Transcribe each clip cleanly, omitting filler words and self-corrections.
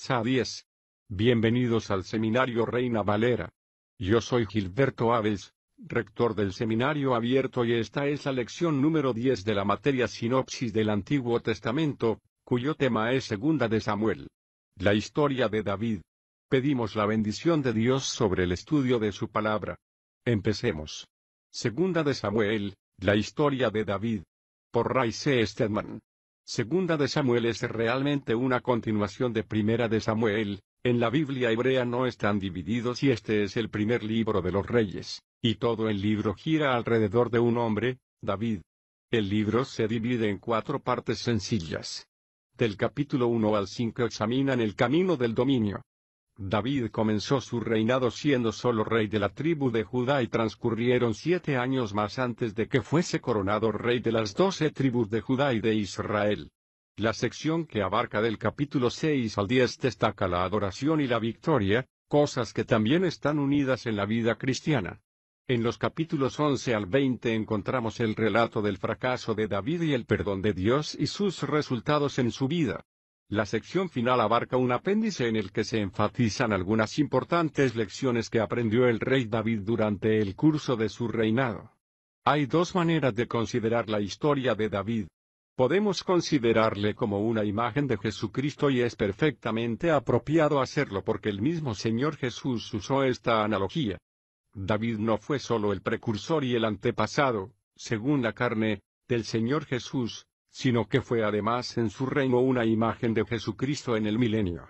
Sa 10. Bienvenidos al Seminario Reina Valera. Yo soy Gilberto Aves, rector del Seminario Abierto, y esta es la lección número 10 de la materia Sinopsis del Antiguo Testamento, cuyo tema es Segunda de Samuel. La historia de David. Pedimos la bendición de Dios sobre el estudio de su palabra. Empecemos. Segunda de Samuel, la historia de David. Por Ray C. Stedman. Segunda de Samuel es realmente una continuación de Primera de Samuel. En la Biblia hebrea no están divididos y este es el primer libro de los reyes, y todo el libro gira alrededor de un hombre, David. El libro se divide en 4 partes sencillas. Del capítulo 1 al 5 examinan el camino del dominio. David comenzó su reinado siendo solo rey de la tribu de Judá y transcurrieron 7 años más antes de que fuese coronado rey de las 12 tribus de Judá y de Israel. La sección que abarca del capítulo 6 al 10 destaca la adoración y la victoria, cosas que también están unidas en la vida cristiana. En los capítulos 11 al 20 encontramos el relato del fracaso de David y el perdón de Dios y sus resultados en su vida. La sección final abarca un apéndice en el que se enfatizan algunas importantes lecciones que aprendió el rey David durante el curso de su reinado. Hay 2 maneras de considerar la historia de David. Podemos considerarle como una imagen de Jesucristo y es perfectamente apropiado hacerlo porque el mismo Señor Jesús usó esta analogía. David no fue solo el precursor y el antepasado, según la carne, del Señor Jesús, sino que fue además en su reino una imagen de Jesucristo en el milenio.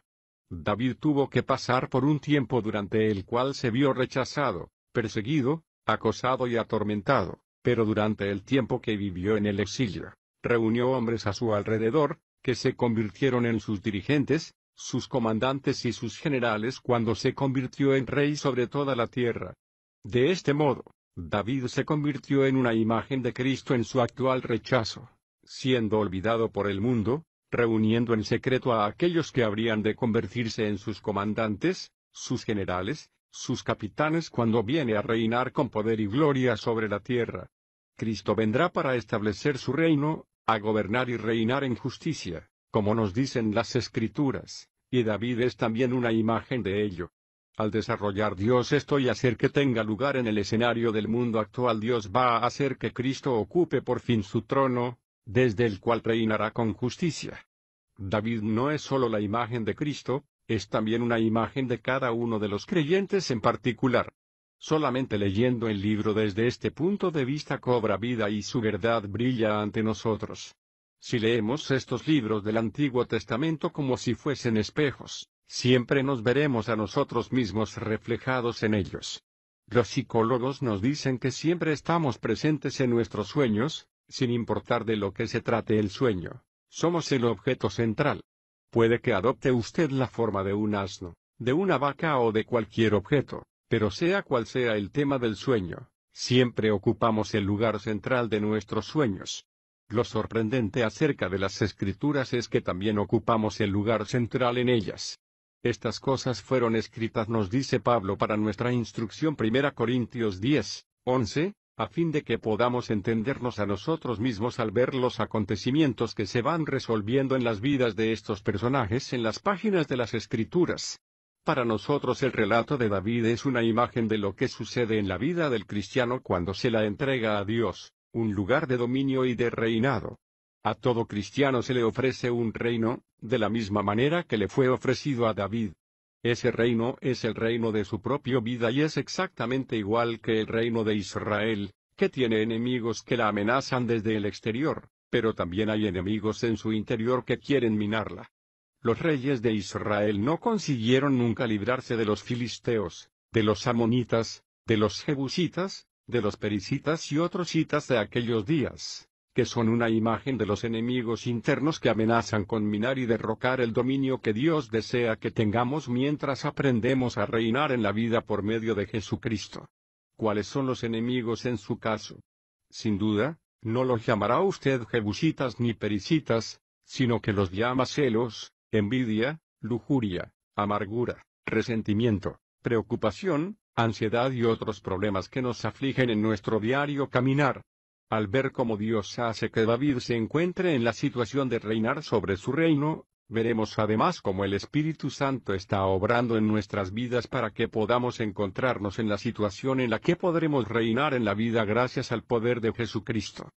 David tuvo que pasar por un tiempo durante el cual se vio rechazado, perseguido, acosado y atormentado, pero durante el tiempo que vivió en el exilio, reunió hombres a su alrededor, que se convirtieron en sus dirigentes, sus comandantes y sus generales cuando se convirtió en rey sobre toda la tierra. De este modo, David se convirtió en una imagen de Cristo en su actual rechazo, siendo olvidado por el mundo, reuniendo en secreto a aquellos que habrían de convertirse en sus comandantes, sus generales, sus capitanes cuando viene a reinar con poder y gloria sobre la tierra. Cristo vendrá para establecer su reino, a gobernar y reinar en justicia, como nos dicen las Escrituras, y David es también una imagen de ello. Al desarrollar Dios esto y hacer que tenga lugar en el escenario del mundo actual, Dios va a hacer que Cristo ocupe por fin su trono, desde el cual reinará con justicia. David no es solo la imagen de Cristo, es también una imagen de cada uno de los creyentes en particular. Solamente leyendo el libro desde este punto de vista cobra vida y su verdad brilla ante nosotros. Si leemos estos libros del Antiguo Testamento como si fuesen espejos, siempre nos veremos a nosotros mismos reflejados en ellos. Los psicólogos nos dicen que siempre estamos presentes en nuestros sueños, sin importar de lo que se trate el sueño. Somos el objeto central. Puede que adopte usted la forma de un asno, de una vaca o de cualquier objeto, pero sea cual sea el tema del sueño, siempre ocupamos el lugar central de nuestros sueños. Lo sorprendente acerca de las Escrituras es que también ocupamos el lugar central en ellas. Estas cosas fueron escritas, nos dice Pablo, para nuestra instrucción. 1 Corintios 10, 11, a fin de que podamos entendernos a nosotros mismos al ver los acontecimientos que se van resolviendo en las vidas de estos personajes en las páginas de las Escrituras. Para nosotros el relato de David es una imagen de lo que sucede en la vida del cristiano cuando se la entrega a Dios, un lugar de dominio y de reinado. A todo cristiano se le ofrece un reino, de la misma manera que le fue ofrecido a David. Ese reino es el reino de su propia vida y es exactamente igual que el reino de Israel, que tiene enemigos que la amenazan desde el exterior, pero también hay enemigos en su interior que quieren minarla. Los reyes de Israel no consiguieron nunca librarse de los filisteos, de los amonitas, de los jebusitas, de los pericitas y otros hitas de aquellos días, que son una imagen de los enemigos internos que amenazan con minar y derrocar el dominio que Dios desea que tengamos mientras aprendemos a reinar en la vida por medio de Jesucristo. ¿Cuáles son los enemigos en su caso? Sin duda, no los llamará usted jebusitas ni pericitas, sino que los llama celos, envidia, lujuria, amargura, resentimiento, preocupación, ansiedad y otros problemas que nos afligen en nuestro diario caminar. Al ver cómo Dios hace que David se encuentre en la situación de reinar sobre su reino, Veremos además cómo el Espíritu Santo está obrando en nuestras vidas para que podamos encontrarnos en la situación en la que podremos reinar en la vida gracias al poder de Jesucristo.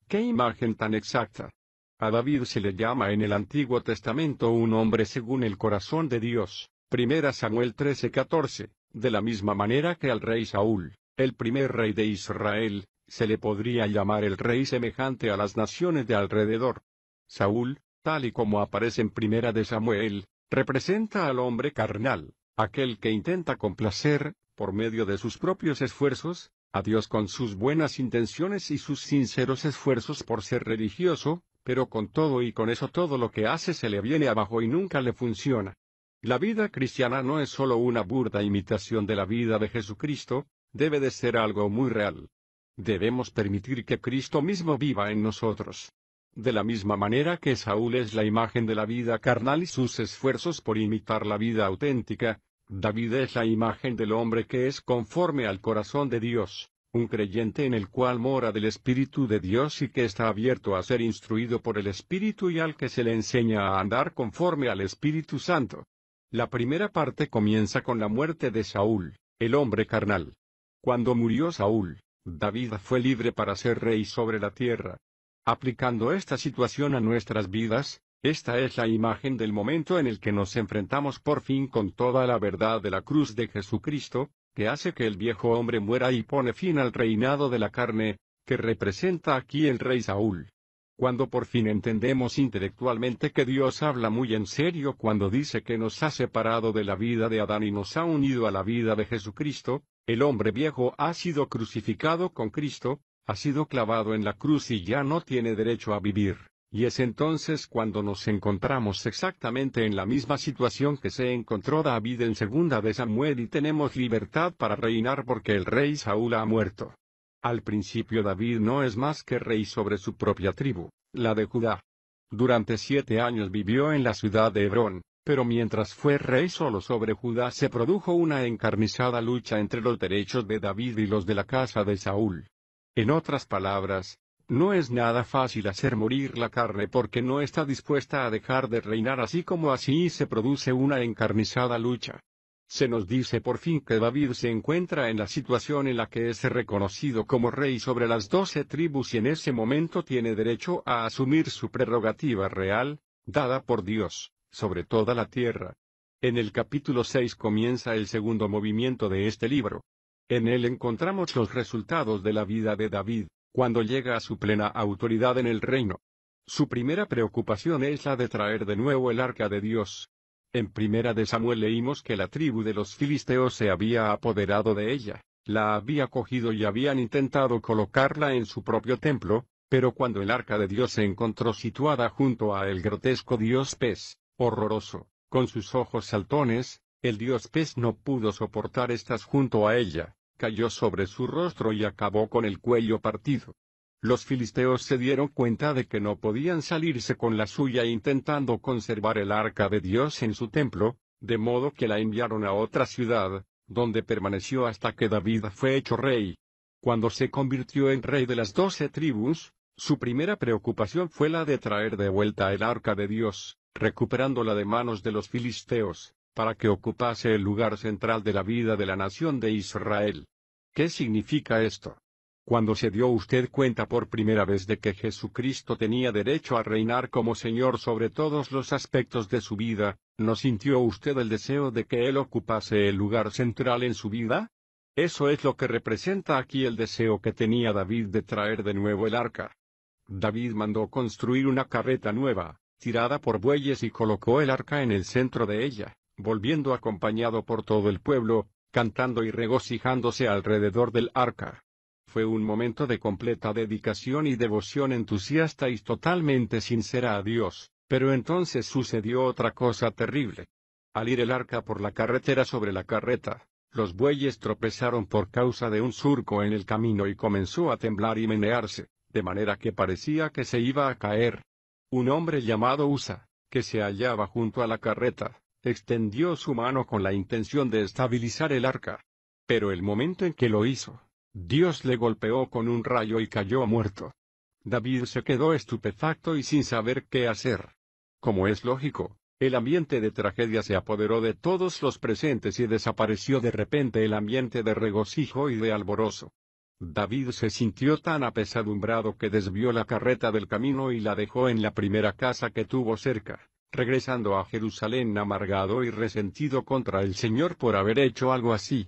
¡Qué imagen tan exacta! A David se le llama en el Antiguo Testamento un hombre según el corazón de Dios, 1 Samuel 13:14, de la misma manera que al rey Saúl, el primer rey de Israel, se le podría llamar el rey semejante a las naciones de alrededor. Saúl, tal y como aparece en 1 de Samuel, representa al hombre carnal, aquel que intenta complacer, por medio de sus propios esfuerzos, a Dios con sus buenas intenciones y sus sinceros esfuerzos por ser religioso, pero con todo y con eso todo lo que hace se le viene abajo y nunca le funciona. La vida cristiana no es solo una burda imitación de la vida de Jesucristo, debe de ser algo muy real. Debemos permitir que Cristo mismo viva en nosotros. De la misma manera que Saúl es la imagen de la vida carnal y sus esfuerzos por imitar la vida auténtica, David es la imagen del hombre que es conforme al corazón de Dios, un creyente en el cual mora del Espíritu de Dios y que está abierto a ser instruido por el Espíritu y al que se le enseña a andar conforme al Espíritu Santo. La primera parte comienza con la muerte de Saúl, el hombre carnal. Cuando murió Saúl, David fue libre para ser rey sobre la tierra. Aplicando esta situación a nuestras vidas, esta es la imagen del momento en el que nos enfrentamos por fin con toda la verdad de la cruz de Jesucristo, que hace que el viejo hombre muera y pone fin al reinado de la carne, que representa aquí el rey Saúl. Cuando por fin entendemos intelectualmente que Dios habla muy en serio cuando dice que nos ha separado de la vida de Adán y nos ha unido a la vida de Jesucristo, el hombre viejo ha sido crucificado con Cristo, ha sido clavado en la cruz y ya no tiene derecho a vivir, y es entonces cuando nos encontramos exactamente en la misma situación que se encontró David en 2 de Samuel y tenemos libertad para reinar porque el rey Saúl ha muerto. Al principio David no es más que rey sobre su propia tribu, la de Judá. Durante 7 años vivió en la ciudad de Hebrón, pero mientras fue rey solo sobre Judá se produjo una encarnizada lucha entre los derechos de David y los de la casa de Saúl. En otras palabras, no es nada fácil hacer morir la carne porque no está dispuesta a dejar de reinar así como así se produce una encarnizada lucha. Se nos dice por fin que David se encuentra en la situación en la que es reconocido como rey sobre las 12 tribus y en ese momento tiene derecho a asumir su prerrogativa real, dada por Dios, sobre toda la tierra. En el capítulo 6 comienza el segundo movimiento de este libro. En él encontramos los resultados de la vida de David, cuando llega a su plena autoridad en el reino. Su primera preocupación es la de traer de nuevo el arca de Dios. En 1 de Samuel leímos que la tribu de los filisteos se había apoderado de ella, la había cogido y habían intentado colocarla en su propio templo, pero cuando el arca de Dios se encontró situada junto a el grotesco dios pez, horroroso, con sus ojos saltones, el dios pez no pudo soportar estar junto a ella, cayó sobre su rostro y acabó con el cuello partido. Los filisteos se dieron cuenta de que no podían salirse con la suya intentando conservar el arca de Dios en su templo, de modo que la enviaron a otra ciudad, donde permaneció hasta que David fue hecho rey. Cuando se convirtió en rey de las 12 tribus, su primera preocupación fue la de traer de vuelta el arca de Dios, recuperándola de manos de los filisteos, para que ocupase el lugar central de la vida de la nación de Israel. ¿Qué significa esto? Cuando se dio usted cuenta por primera vez de que Jesucristo tenía derecho a reinar como Señor sobre todos los aspectos de su vida, ¿no sintió usted el deseo de que Él ocupase el lugar central en su vida? Eso es lo que representa aquí el deseo que tenía David de traer de nuevo el arca. David mandó construir una carreta nueva, tirada por bueyes y colocó el arca en el centro de ella, volviendo acompañado por todo el pueblo, cantando y regocijándose alrededor del arca. Fue un momento de completa dedicación y devoción entusiasta y totalmente sincera a Dios, pero entonces sucedió otra cosa terrible. Al ir el arca por la carretera sobre la carreta, los bueyes tropezaron por causa de un surco en el camino y comenzó a temblar y menearse, de manera que parecía que se iba a caer. Un hombre llamado Usa, que se hallaba junto a la carreta, extendió su mano con la intención de estabilizar el arca. Pero el momento en que lo hizo, Dios le golpeó con un rayo y cayó muerto. David se quedó estupefacto y sin saber qué hacer. Como es lógico, El ambiente de tragedia se apoderó de todos los presentes y desapareció de repente el ambiente de regocijo y de alborozo. David se sintió tan apesadumbrado que desvió la carreta del camino y la dejó en la primera casa que tuvo cerca, regresando a Jerusalén amargado y resentido contra el Señor por haber hecho algo así.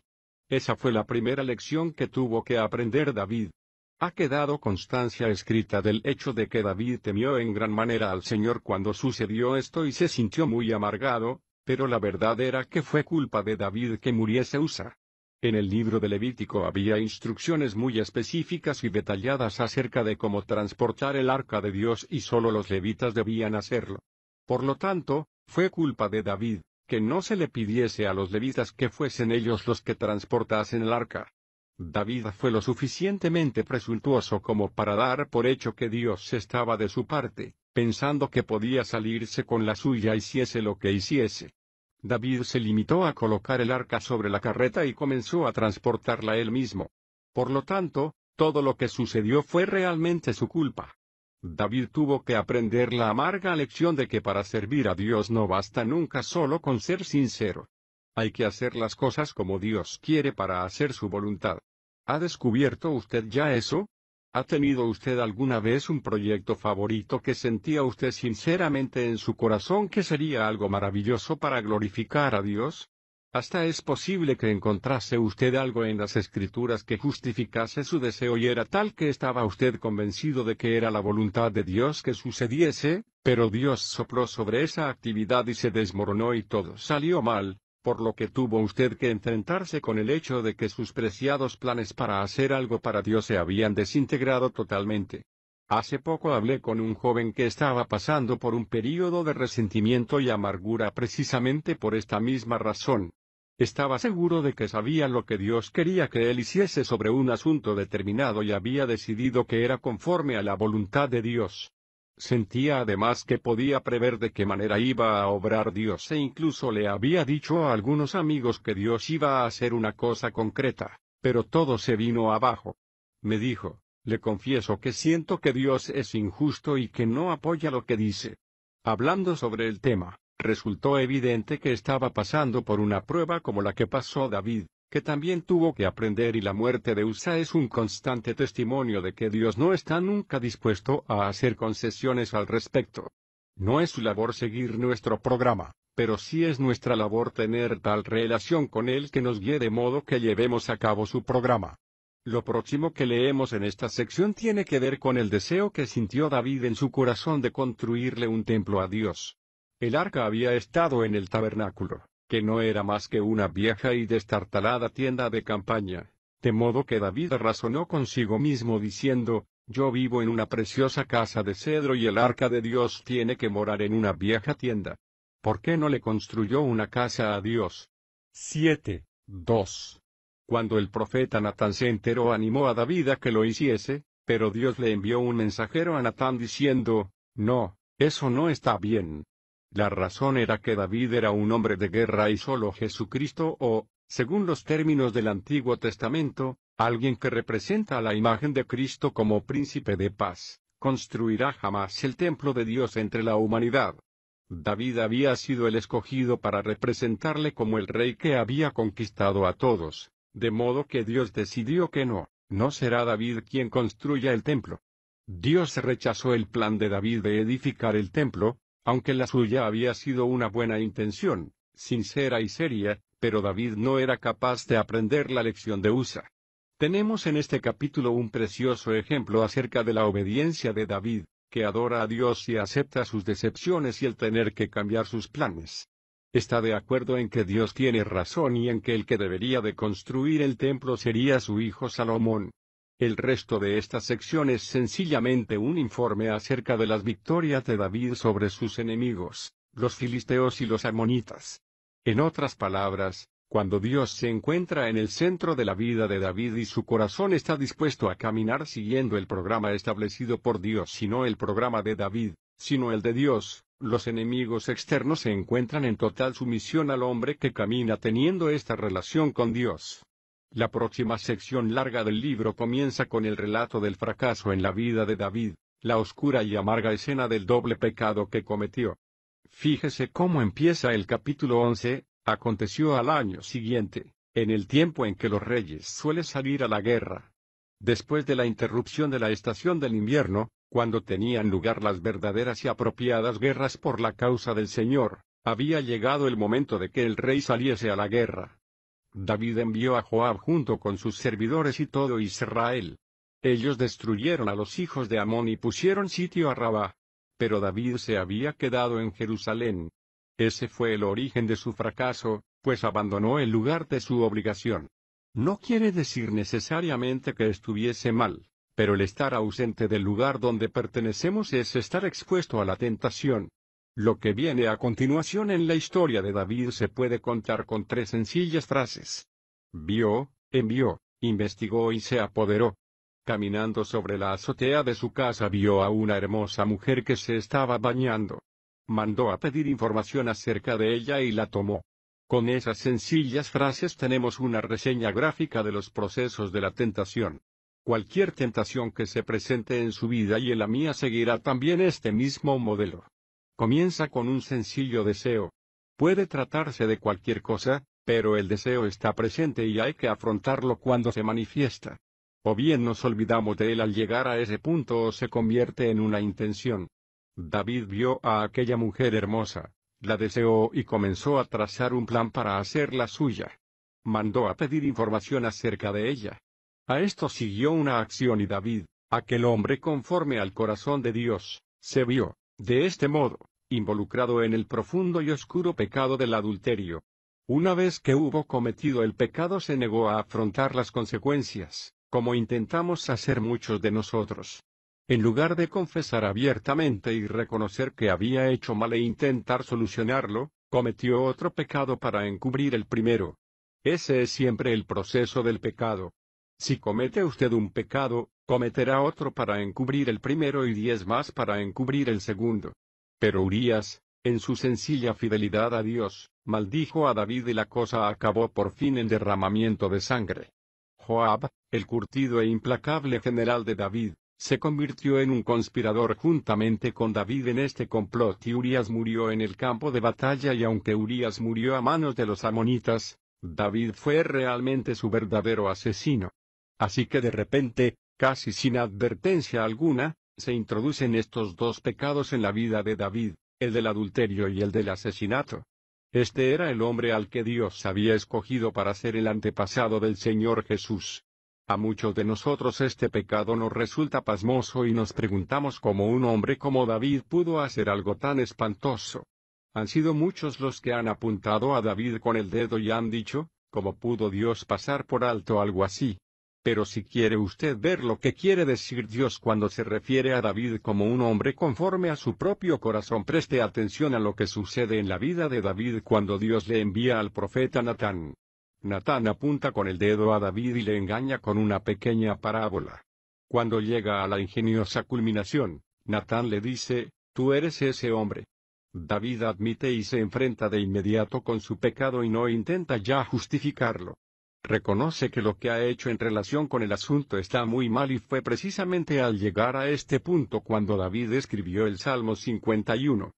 Esa fue la primera lección que tuvo que aprender David. Ha quedado constancia escrita del hecho de que David temió en gran manera al Señor cuando sucedió esto y se sintió muy amargado, pero la verdad era que fue culpa de David que muriese Usa. En el libro de Levítico había instrucciones muy específicas y detalladas acerca de cómo transportar el arca de Dios y solo los levitas debían hacerlo. Por lo tanto, fue culpa de David que no se le pidiese a los levitas que fuesen ellos los que transportasen el arca. David fue lo suficientemente presuntuoso como para dar por hecho que Dios estaba de su parte, pensando que podía salirse con la suya hiciese lo que hiciese. David se limitó a colocar el arca sobre la carreta y comenzó a transportarla él mismo. Por lo tanto, todo lo que sucedió fue realmente su culpa. David tuvo que aprender la amarga lección de que para servir a Dios no basta nunca solo con ser sincero. Hay que hacer las cosas como Dios quiere para hacer su voluntad. ¿Ha descubierto usted ya eso? ¿Ha tenido usted alguna vez un proyecto favorito que sentía usted sinceramente en su corazón que sería algo maravilloso para glorificar a Dios? Hasta es posible que encontrase usted algo en las Escrituras que justificase su deseo y era tal que estaba usted convencido de que era la voluntad de Dios que sucediese, pero Dios sopló sobre esa actividad y se desmoronó y todo salió mal, por lo que tuvo usted que enfrentarse con el hecho de que sus preciados planes para hacer algo para Dios se habían desintegrado totalmente. Hace poco hablé con un joven que estaba pasando por un período de resentimiento y amargura precisamente por esta misma razón. Estaba seguro de que sabía lo que Dios quería que él hiciese sobre un asunto determinado y había decidido que era conforme a la voluntad de Dios. Sentía además que podía prever de qué manera iba a obrar Dios e incluso le había dicho a algunos amigos que Dios iba a hacer una cosa concreta, pero todo se vino abajo. Me dijo, le confieso que siento que Dios es injusto y que no apoya lo que dice. Hablando sobre el tema, resultó evidente que estaba pasando por una prueba como la que pasó David, que también tuvo que aprender y la muerte de Usa es un constante testimonio de que Dios no está nunca dispuesto a hacer concesiones al respecto. No es su labor seguir nuestro programa, pero sí es nuestra labor tener tal relación con Él que nos guíe de modo que llevemos a cabo su programa. Lo próximo que leemos en esta sección tiene que ver con el deseo que sintió David en su corazón de construirle un templo a Dios. El arca había estado en el tabernáculo, que no era más que una vieja y destartalada tienda de campaña, de modo que David razonó consigo mismo diciendo, yo vivo en una preciosa casa de cedro y el arca de Dios tiene que morar en una vieja tienda. ¿Por qué no le construyó una casa a Dios? 7:2. Cuando el profeta Natán se enteró animó a David a que lo hiciese, pero Dios le envió un mensajero a Natán diciendo, no, eso no está bien. La razón era que David era un hombre de guerra y solo Jesucristo o, según los términos del Antiguo Testamento, alguien que representa a la imagen de Cristo como príncipe de paz, construirá jamás el templo de Dios entre la humanidad. David había sido el escogido para representarle como el rey que había conquistado a todos, de modo que Dios decidió que no será David quien construya el templo. Dios rechazó el plan de David de edificar el templo, aunque la suya había sido una buena intención, sincera y seria, pero David no era capaz de aprender la lección de Usa. Tenemos en este capítulo un precioso ejemplo acerca de la obediencia de David, que adora a Dios y acepta sus decepciones y el tener que cambiar sus planes. Está de acuerdo en que Dios tiene razón y en que el que debería de construir el templo sería su hijo Salomón. El resto de esta sección es sencillamente un informe acerca de las victorias de David sobre sus enemigos, los filisteos y los amonitas. En otras palabras, cuando Dios se encuentra en el centro de la vida de David y su corazón está dispuesto a caminar siguiendo el programa establecido por Dios y no el programa de David, sino el de Dios, los enemigos externos se encuentran en total sumisión al hombre que camina teniendo esta relación con Dios. La próxima sección larga del libro comienza con el relato del fracaso en la vida de David, la oscura y amarga escena del doble pecado que cometió. Fíjese cómo empieza el capítulo 11, aconteció al año siguiente, en el tiempo en que los reyes suelen salir a la guerra. Después de la interrupción de la estación del invierno, cuando tenían lugar las verdaderas y apropiadas guerras por la causa del Señor, había llegado el momento de que el rey saliese a la guerra. David envió a Joab junto con sus servidores y todo Israel. Ellos destruyeron a los hijos de Amón y pusieron sitio a Rabá. Pero David se había quedado en Jerusalén. Ese fue el origen de su fracaso, pues abandonó el lugar de su obligación. No quiere decir necesariamente que estuviese mal, pero el estar ausente del lugar donde pertenecemos es estar expuesto a la tentación. Lo que viene a continuación en la historia de David se puede contar con 3 sencillas frases. Vio, envió, investigó y se apoderó. Caminando sobre la azotea de su casa vio a una hermosa mujer que se estaba bañando. Mandó a pedir información acerca de ella y la tomó. Con esas sencillas frases tenemos una reseña gráfica de los procesos de la tentación. Cualquier tentación que se presente en su vida y en la mía seguirá también este mismo modelo. Comienza con un sencillo deseo. Puede tratarse de cualquier cosa, pero el deseo está presente y hay que afrontarlo cuando se manifiesta. O bien nos olvidamos de él al llegar a ese punto o se convierte en una intención. David vio a aquella mujer hermosa, la deseó y comenzó a trazar un plan para hacerla suya. Mandó a pedir información acerca de ella. A esto siguió una acción y David, aquel hombre conforme al corazón de Dios, se vio, de este modo, involucrado en el profundo y oscuro pecado del adulterio. Una vez que hubo cometido el pecado se negó a afrontar las consecuencias, como intentamos hacer muchos de nosotros. En lugar de confesar abiertamente y reconocer que había hecho mal e intentar solucionarlo, cometió otro pecado para encubrir el primero. Ese es siempre el proceso del pecado. Si comete usted un pecado, cometerá otro para encubrir el primero y 10 más para encubrir el segundo. Pero Urías, en su sencilla fidelidad a Dios, maldijo a David y la cosa acabó por fin en derramamiento de sangre. Joab, el curtido e implacable general de David, se convirtió en un conspirador juntamente con David en este complot y Urías murió en el campo de batalla y aunque Urías murió a manos de los amonitas, David fue realmente su verdadero asesino. Así que de repente, casi sin advertencia alguna, se introducen estos 2 pecados en la vida de David, el del adulterio y el del asesinato. Este era el hombre al que Dios había escogido para ser el antepasado del Señor Jesús. A muchos de nosotros este pecado nos resulta pasmoso y nos preguntamos cómo un hombre como David pudo hacer algo tan espantoso. Han sido muchos los que han apuntado a David con el dedo y han dicho, ¿cómo pudo Dios pasar por alto algo así? Pero si quiere usted ver lo que quiere decir Dios cuando se refiere a David como un hombre conforme a su propio corazón, preste atención a lo que sucede en la vida de David cuando Dios le envía al profeta Natán. Natán apunta con el dedo a David y le engaña con una pequeña parábola. Cuando llega a la ingeniosa culminación, Natán le dice, tú eres ese hombre. David admite y se enfrenta de inmediato con su pecado y no intenta ya justificarlo. Reconoce que lo que ha hecho en relación con el asunto está muy mal y fue precisamente al llegar a este punto cuando David escribió el Salmo 51.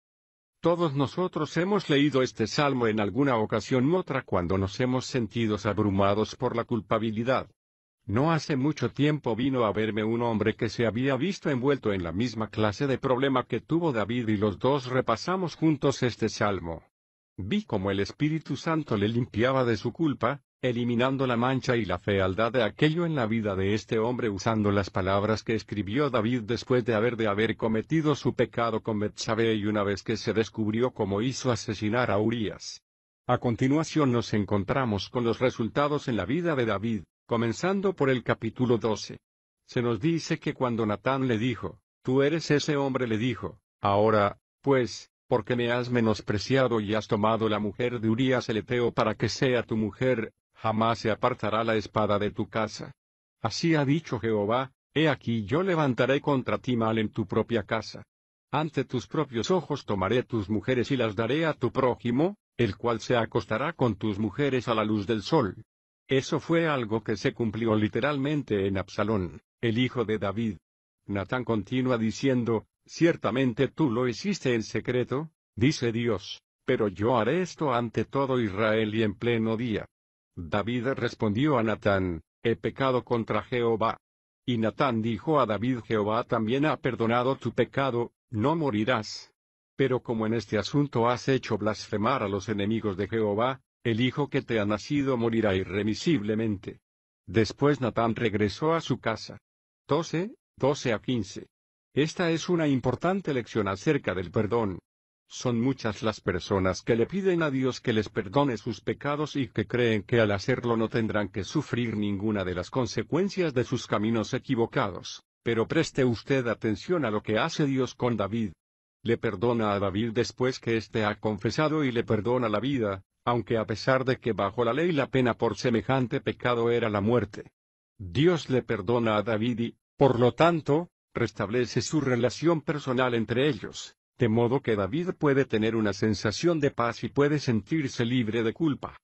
Todos nosotros hemos leído este salmo en alguna ocasión u otra cuando nos hemos sentido abrumados por la culpabilidad. No hace mucho tiempo vino a verme un hombre que se había visto envuelto en la misma clase de problema que tuvo David y los dos repasamos juntos este salmo. Vi cómo el Espíritu Santo le limpiaba de su culpa, eliminando la mancha y la fealdad de aquello en la vida de este hombre usando las palabras que escribió David después de haber cometido su pecado con Betsabé y una vez que se descubrió cómo hizo asesinar a Urías. A continuación nos encontramos con los resultados en la vida de David, comenzando por el capítulo 12. Se nos dice que cuando Natán le dijo, tú eres ese hombre, le dijo, ahora, pues, porque me has menospreciado y has tomado la mujer de Urías el heteo para que sea tu mujer, jamás se apartará la espada de tu casa. Así ha dicho Jehová, he aquí yo levantaré contra ti mal en tu propia casa. Ante tus propios ojos tomaré tus mujeres y las daré a tu prójimo, el cual se acostará con tus mujeres a la luz del sol. Eso fue algo que se cumplió literalmente en Absalón, el hijo de David. Natán continúa diciendo, ciertamente tú lo hiciste en secreto, Dice Dios, pero yo haré esto ante todo Israel y en pleno día. David respondió a Natán, he pecado contra Jehová. Y Natán dijo a David, Jehová también ha perdonado tu pecado, no morirás. Pero como en este asunto has hecho blasfemar a los enemigos de Jehová, el hijo que te ha nacido morirá irremisiblemente. Después Natán regresó a su casa. 12 a 15. Esta es una importante lección acerca del perdón. Son muchas las personas que le piden a Dios que les perdone sus pecados y que creen que al hacerlo no tendrán que sufrir ninguna de las consecuencias de sus caminos equivocados. Pero preste usted atención a lo que hace Dios con David. Le perdona a David después que éste ha confesado y le perdona la vida, aunque a pesar de que bajo la ley la pena por semejante pecado era la muerte. Dios le perdona a David y, por lo tanto, restablece su relación personal entre ellos, de modo que David puede tener una sensación de paz y puede sentirse libre de culpa.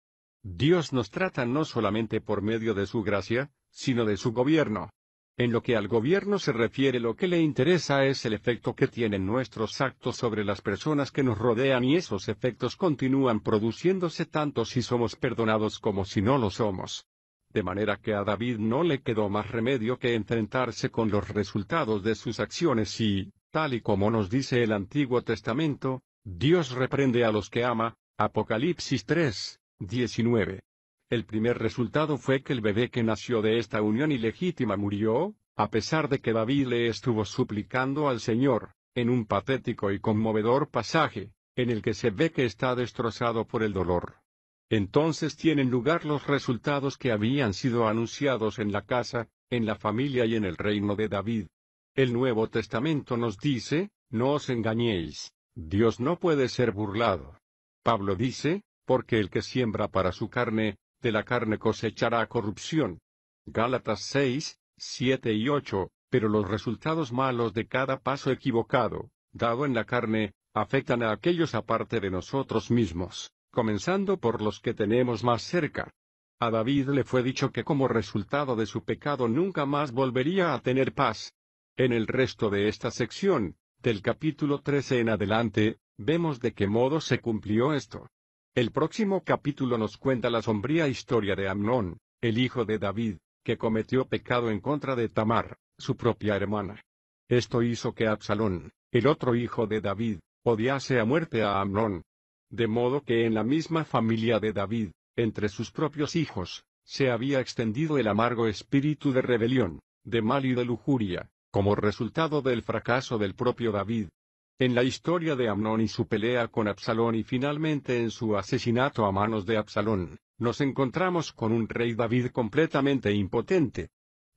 Dios nos trata no solamente por medio de su gracia, sino de su gobierno. En lo que al gobierno se refiere, lo que le interesa es el efecto que tienen nuestros actos sobre las personas que nos rodean, y esos efectos continúan produciéndose tanto si somos perdonados como si no lo somos. De manera que a David no le quedó más remedio que enfrentarse con los resultados de sus acciones y, tal y como nos dice el Antiguo Testamento, Dios reprende a los que ama, Apocalipsis 3:19. El primer resultado fue que el bebé que nació de esta unión ilegítima murió, a pesar de que David le estuvo suplicando al Señor, en un patético y conmovedor pasaje, en el que se ve que está destrozado por el dolor. Entonces tienen lugar los resultados que habían sido anunciados en la casa, en la familia y en el reino de David. El Nuevo Testamento nos dice, no os engañéis, Dios no puede ser burlado. Pablo dice, porque el que siembra para su carne, de la carne cosechará corrupción. Gálatas 6:7 y 8, pero los resultados malos de cada paso equivocado, dado en la carne, afectan a aquellos aparte de nosotros mismos, comenzando por los que tenemos más cerca. A David le fue dicho que como resultado de su pecado nunca más volvería a tener paz. En el resto de esta sección, del capítulo 13 en adelante, vemos de qué modo se cumplió esto. El próximo capítulo nos cuenta la sombría historia de Amnón, el hijo de David, que cometió pecado en contra de Tamar, su propia hermana. Esto hizo que Absalón, el otro hijo de David, odiase a muerte a Amnón. De modo que en la misma familia de David, entre sus propios hijos, se había extendido el amargo espíritu de rebelión, de mal y de lujuria, como resultado del fracaso del propio David. En la historia de Amnón y su pelea con Absalón y finalmente en su asesinato a manos de Absalón, nos encontramos con un rey David completamente impotente.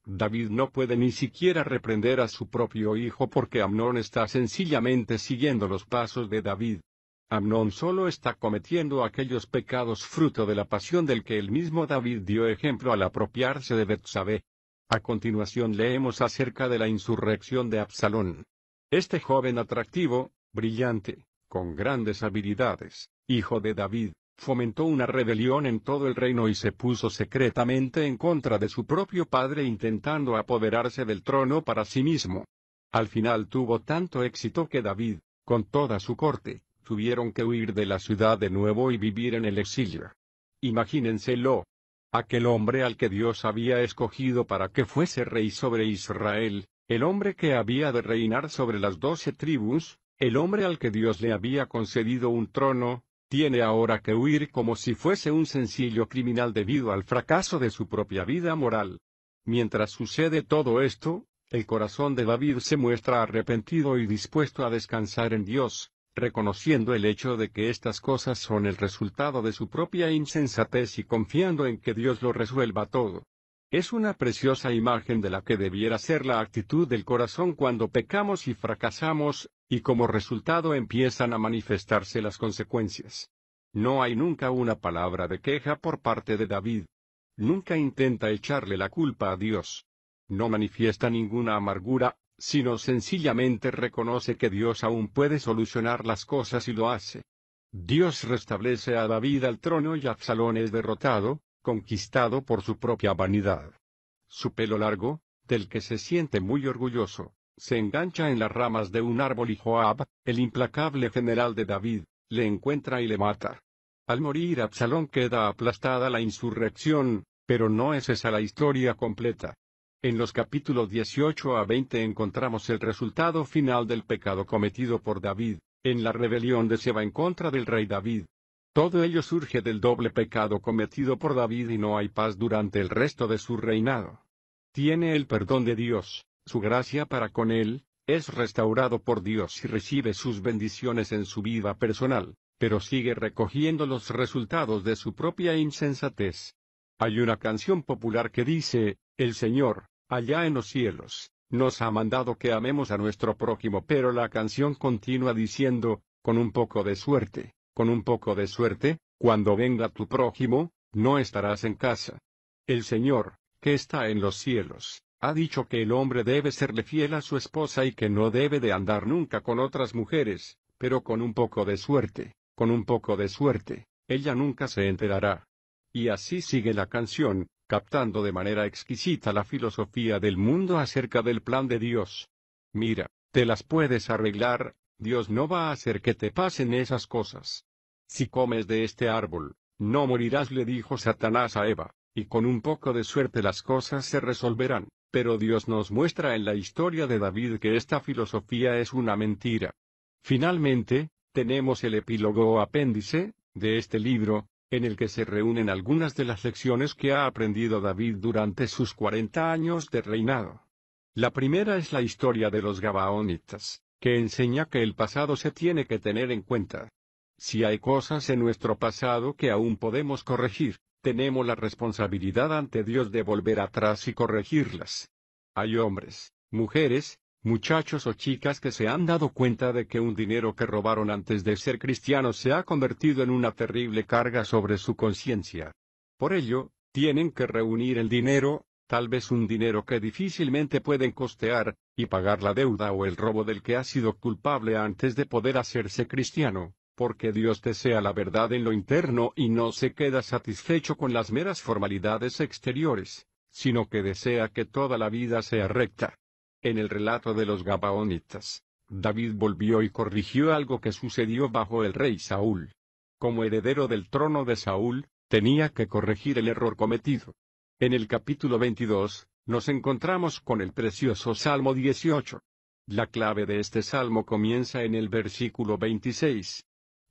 David no puede ni siquiera reprender a su propio hijo porque Amnón está sencillamente siguiendo los pasos de David. Amnón solo está cometiendo aquellos pecados fruto de la pasión del que el mismo David dio ejemplo al apropiarse de Betsabé. A continuación leemos acerca de la insurrección de Absalón. Este joven atractivo, brillante, con grandes habilidades, hijo de David, fomentó una rebelión en todo el reino y se puso secretamente en contra de su propio padre intentando apoderarse del trono para sí mismo. Al final tuvo tanto éxito que David, con toda su corte, tuvieron que huir de la ciudad de nuevo y vivir en el exilio. Imagínenselo. Aquel hombre al que Dios había escogido para que fuese rey sobre Israel, el hombre que había de reinar sobre las 12 tribus, el hombre al que Dios le había concedido un trono, tiene ahora que huir como si fuese un sencillo criminal debido al fracaso de su propia vida moral. Mientras sucede todo esto, el corazón de David se muestra arrepentido y dispuesto a descansar en Dios, reconociendo el hecho de que estas cosas son el resultado de su propia insensatez y confiando en que Dios lo resuelva todo. Es una preciosa imagen de la que debiera ser la actitud del corazón cuando pecamos y fracasamos, y como resultado empiezan a manifestarse las consecuencias. No hay nunca una palabra de queja por parte de David. Nunca intenta echarle la culpa a Dios. No manifiesta ninguna amargura, sino sencillamente reconoce que Dios aún puede solucionar las cosas y lo hace. Dios restablece a David al trono y Absalón es derrotado, conquistado por su propia vanidad. Su pelo largo, del que se siente muy orgulloso, se engancha en las ramas de un árbol y Joab, el implacable general de David, le encuentra y le mata. Al morir Absalón queda aplastada la insurrección, pero no es esa la historia completa. En los capítulos 18 a 20 encontramos el resultado final del pecado cometido por David, en la rebelión de Seba en contra del rey David. Todo ello surge del doble pecado cometido por David y no hay paz durante el resto de su reinado. Tiene el perdón de Dios, su gracia para con él, es restaurado por Dios y recibe sus bendiciones en su vida personal, pero sigue recogiendo los resultados de su propia insensatez. Hay una canción popular que dice, el Señor, allá en los cielos, nos ha mandado que amemos a nuestro prójimo, pero la canción continúa diciendo, con un poco de suerte, cuando venga tu prójimo, no estarás en casa. El Señor, que está en los cielos, ha dicho que el hombre debe serle fiel a su esposa y que no debe de andar nunca con otras mujeres, pero con un poco de suerte, ella nunca se enterará. Y así sigue la canción, captando de manera exquisita la filosofía del mundo acerca del plan de Dios. Mira, te las puedes arreglar, Dios no va a hacer que te pasen esas cosas. Si comes de este árbol, no morirás, le dijo Satanás a Eva, y con un poco de suerte las cosas se resolverán. Pero Dios nos muestra en la historia de David que esta filosofía es una mentira. Finalmente, tenemos el epílogo o apéndice, de este libro, en el que se reúnen algunas de las lecciones que ha aprendido David durante sus 40 años de reinado. La primera es la historia de los Gabaonitas, que enseña que el pasado se tiene que tener en cuenta. Si hay cosas en nuestro pasado que aún podemos corregir, tenemos la responsabilidad ante Dios de volver atrás y corregirlas. Hay hombres, mujeres, muchachos o chicas que se han dado cuenta de que un dinero que robaron antes de ser cristianos se ha convertido en una terrible carga sobre su conciencia. Por ello, tienen que reunir el dinero, tal vez un dinero que difícilmente pueden costear, y pagar la deuda o el robo del que ha sido culpable antes de poder hacerse cristiano. Porque Dios desea la verdad en lo interno y no se queda satisfecho con las meras formalidades exteriores, sino que desea que toda la vida sea recta. En el relato de los Gabaonitas, David volvió y corrigió algo que sucedió bajo el rey Saúl. Como heredero del trono de Saúl, tenía que corregir el error cometido. En el capítulo 22, nos encontramos con el precioso Salmo 18. La clave de este salmo comienza en el versículo 26.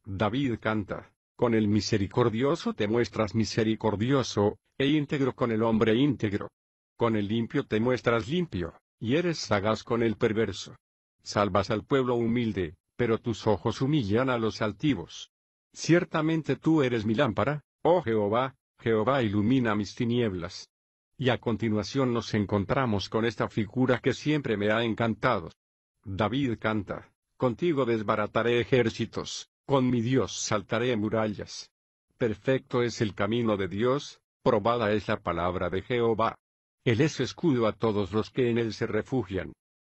David canta, con el misericordioso te muestras misericordioso, e íntegro con el hombre íntegro. Con el limpio te muestras limpio, y eres sagaz con el perverso. Salvas al pueblo humilde, pero tus ojos humillan a los altivos. Ciertamente tú eres mi lámpara, oh Jehová, Jehová ilumina mis tinieblas. Y a continuación nos encontramos con esta figura que siempre me ha encantado. David canta, contigo desbarataré ejércitos. Con mi Dios saltaré murallas. Perfecto es el camino de Dios, probada es la palabra de Jehová. Él es escudo a todos los que en él se refugian.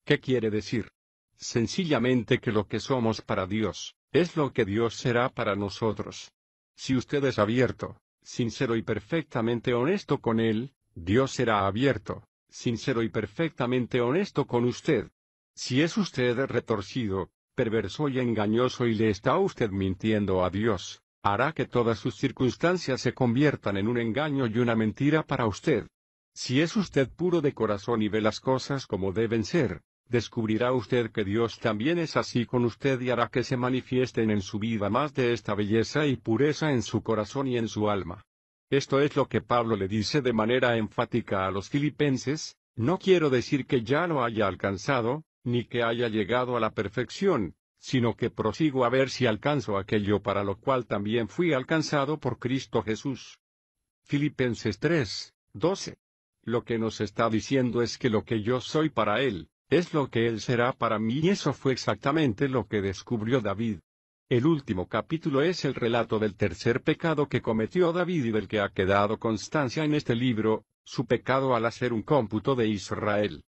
¿Qué quiere decir? Sencillamente que lo que somos para Dios, es lo que Dios será para nosotros. Si usted es abierto, sincero y perfectamente honesto con él, Dios será abierto, sincero y perfectamente honesto con usted. Si es usted retorcido, perverso y engañoso y le está usted mintiendo a Dios, hará que todas sus circunstancias se conviertan en un engaño y una mentira para usted. Si es usted puro de corazón y ve las cosas como deben ser, descubrirá usted que Dios también es así con usted y hará que se manifiesten en su vida más de esta belleza y pureza en su corazón y en su alma. Esto es lo que Pablo le dice de manera enfática a los filipenses, no quiero decir que ya lo haya alcanzado, ni que haya llegado a la perfección, sino que prosigo a ver si alcanzo aquello para lo cual también fui alcanzado por Cristo Jesús. Filipenses 3, 12. Lo que nos está diciendo es que lo que yo soy para Él, es lo que Él será para mí y eso fue exactamente lo que descubrió David. El último capítulo es el relato del tercer pecado que cometió David y del que ha quedado constancia en este libro, su pecado al hacer un cómputo de Israel.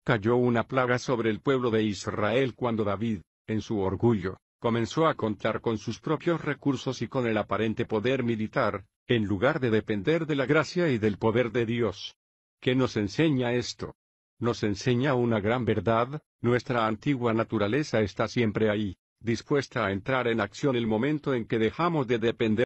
Cayó una plaga sobre el pueblo de Israel cuando David, en su orgullo, comenzó a contar con sus propios recursos y con el aparente poder militar, en lugar de depender de la gracia y del poder de Dios. ¿Qué nos enseña esto? nos enseña una gran verdad: nuestra antigua naturaleza está siempre ahí, dispuesta a entrar en acción el momento en que dejamos de depender